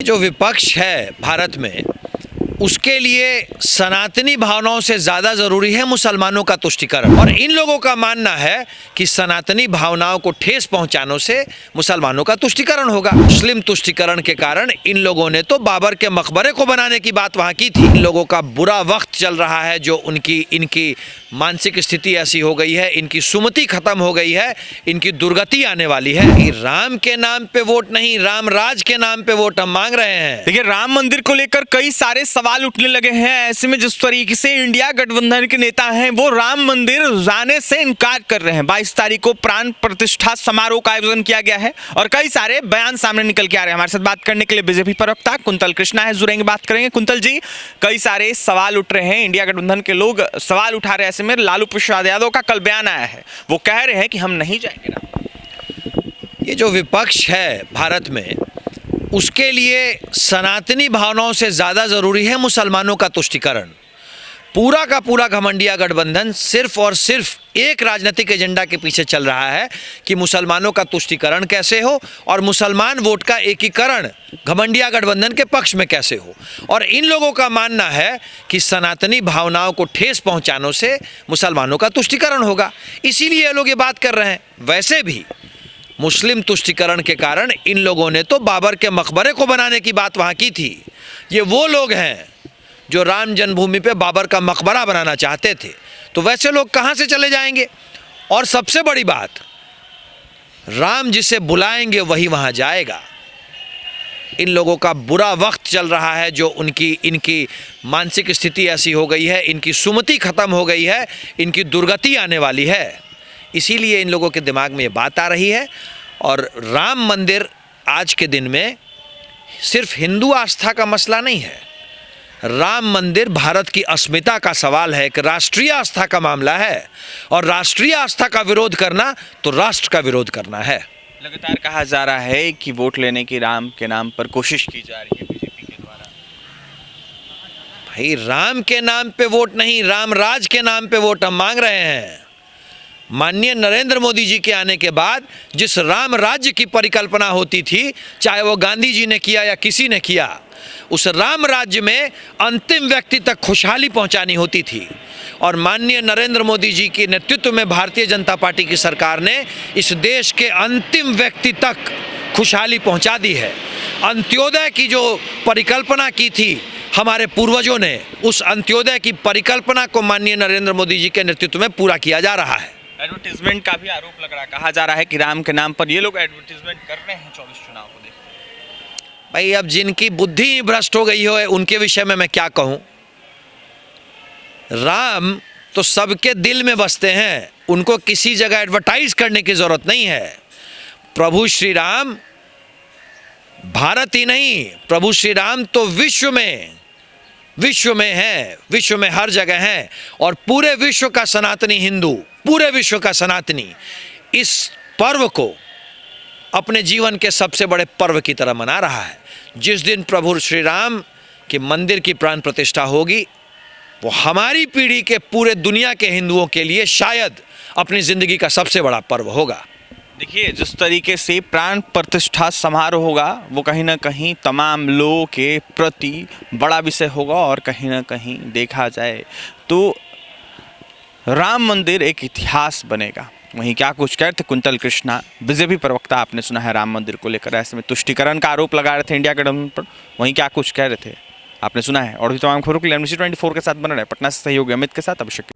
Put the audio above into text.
जो विपक्ष है भारत में, उसके लिए सनातनी भावनाओं से ज़्यादा ज़रूरी है मुसलमानों का तुष्टीकरण। और इन लोगों का मानना है कि सनातनी भावनाओं को ठेस पहुंचाने से मुसलमानों का तुष्टीकरण होगा। मुस्लिम तुष्टीकरण के कारण इन लोगों ने तो बाबर के मकबरे को बनाने की बात वहां की थी। इन लोगों का बुरा वक्त चल रहा है, जो इनकी मानसिक स्थिति ऐसी हो गई है, इनकी सुमति खत्म हो गई है, इनकी दुर्गति आने वाली है। कि राम के नाम पे वोट नहीं, राम राज के नाम पे वोट हम मांग रहे हैं। देखिए, राम मंदिर को लेकर कई सारे सवाल उठने लगे हैं। ऐसे में जिस तरीके से इंडिया गठबंधन के नेता हैं वो राम मंदिर जाने से इनकार कर रहे हैं। 22 तारीख को प्राण प्रतिष्ठा समारोह का आयोजन किया गया है और कई सारे बयान सामने निकल के आ रहे हैं। हमारे साथ बात करने के लिए बीजेपी प्रवक्ता कुंतल कृष्णा है, जुड़ेंगे, बात करेंगे। कुंतल जी, कई सारे सवाल उठ रहे हैं, इंडिया गठबंधन के लोग सवाल उठा रहे हैं। ऐसे में लालू प्रसाद यादव का कल बयान आया है, वो कह रहे हैं कि हम नहीं जाएंगे ना। ये जो विपक्ष है भारत में, उसके लिए सनातनी भावनाओं से ज़्यादा ज़रूरी है मुसलमानों का तुष्टीकरण। पूरा का पूरा घमंडिया गठबंधन सिर्फ और सिर्फ एक राजनीतिक एजेंडा के पीछे चल रहा है कि मुसलमानों का तुष्टीकरण कैसे हो और मुसलमान वोट का एकीकरण घमंडिया गठबंधन के पक्ष में कैसे हो। और इन लोगों का मानना है कि सनातनी भावनाओं को ठेस पहुंचाने से मुसलमानों का तुष्टीकरण होगा, इसीलिए ये लोग ये बात कर रहे हैं। वैसे भी मुस्लिम तुष्टीकरण के कारण इन लोगों ने तो बाबर के मकबरे को बनाने की बात वहाँ की थी। ये वो लोग हैं जो राम जन्मभूमि पे बाबर का मकबरा बनाना चाहते थे, तो वैसे लोग कहाँ से चले जाएंगे। और सबसे बड़ी बात, राम जिसे बुलाएंगे वही वहाँ जाएगा। इन लोगों का बुरा वक्त चल रहा है, जो इनकी मानसिक स्थिति ऐसी हो गई है, इनकी सुमति खत्म हो गई है, इनकी दुर्गति आने वाली है, इसीलिए इन लोगों के दिमाग में ये बात आ रही है। और राम मंदिर आज के दिन में सिर्फ हिंदू आस्था का मसला नहीं है। राम मंदिर भारत की अस्मिता का सवाल है, एक राष्ट्रीय आस्था का मामला है। और राष्ट्रीय आस्था का विरोध करना तो राष्ट्र का विरोध करना है। लगातार कहा जा रहा है कि वोट लेने की राम के नाम पर कोशिश की जा रही है बीजेपी के द्वारा। भाई, राम के नाम पे वोट नहीं, राम राज के नाम पे वोट हम मांग रहे हैं। माननीय नरेंद्र मोदी जी के आने के बाद जिस राम राज्य की परिकल्पना होती थी, चाहे वो गांधी जी ने किया या किसी ने किया, उस राम राज्य में अंतिम व्यक्ति तक खुशहाली पहुंचानी होती थी। और माननीय नरेंद्र मोदी जी के नेतृत्व में भारतीय जनता पार्टी की सरकार ने इस देश के अंतिम व्यक्ति तक खुशहाली पहुंचा दी है। अंत्योदय की जो परिकल्पना की थी हमारे पूर्वजों ने, उस अंत्योदय की परिकल्पना को माननीय नरेंद्र मोदी जी के नेतृत्व में पूरा किया जा रहा है। एडवर्टीजमेंट का भी आरोप लग रहा है, कहा जा रहा है कि राम के नाम पर ये लोग एडवर्टीजमेंट कर रहे हैं 24 चुनाव को देखते। भाई, अब जिनकी बुद्धि भ्रष्ट हो गई हो उनके विषय में मैं क्या कहूं। राम तो सबके दिल में बसते हैं, उनको किसी जगह एडवर्टाइज करने की जरूरत नहीं है। प्रभु श्री राम भारत ही नहीं, प्रभु श्री राम तो विश्व में है, विश्व में हर जगह है। और पूरे विश्व का सनातनी हिंदू, पूरे विश्व का सनातनी इस पर्व को अपने जीवन के सबसे बड़े पर्व की तरह मना रहा है। जिस दिन प्रभु श्री राम के मंदिर की प्राण प्रतिष्ठा होगी, वो हमारी पीढ़ी के पूरे दुनिया के हिंदुओं के लिए शायद अपनी जिंदगी का सबसे बड़ा पर्व होगा। देखिए, जिस तरीके से प्राण प्रतिष्ठा समारोह होगा वो कहीं ना कहीं तमाम लोगों के प्रति बड़ा विषय होगा। और कहीं ना कहीं देखा जाए तो राम मंदिर एक इतिहास बनेगा। वहीं क्या कुछ कह रहे थे कुंतल कृष्णा, बीजेपी प्रवक्ता, आपने सुना है राम मंदिर को लेकर ऐसे में तुष्टीकरण का आरोप लगा रहे थे इंडिया गठबंधन पर। वहीं क्या कुछ कह रहे थे आपने सुना है। और भी तमाम खबरों के लिए NBC 24 के साथ बना रहे पटना से सहयोगी अमित के साथ अभिषेक।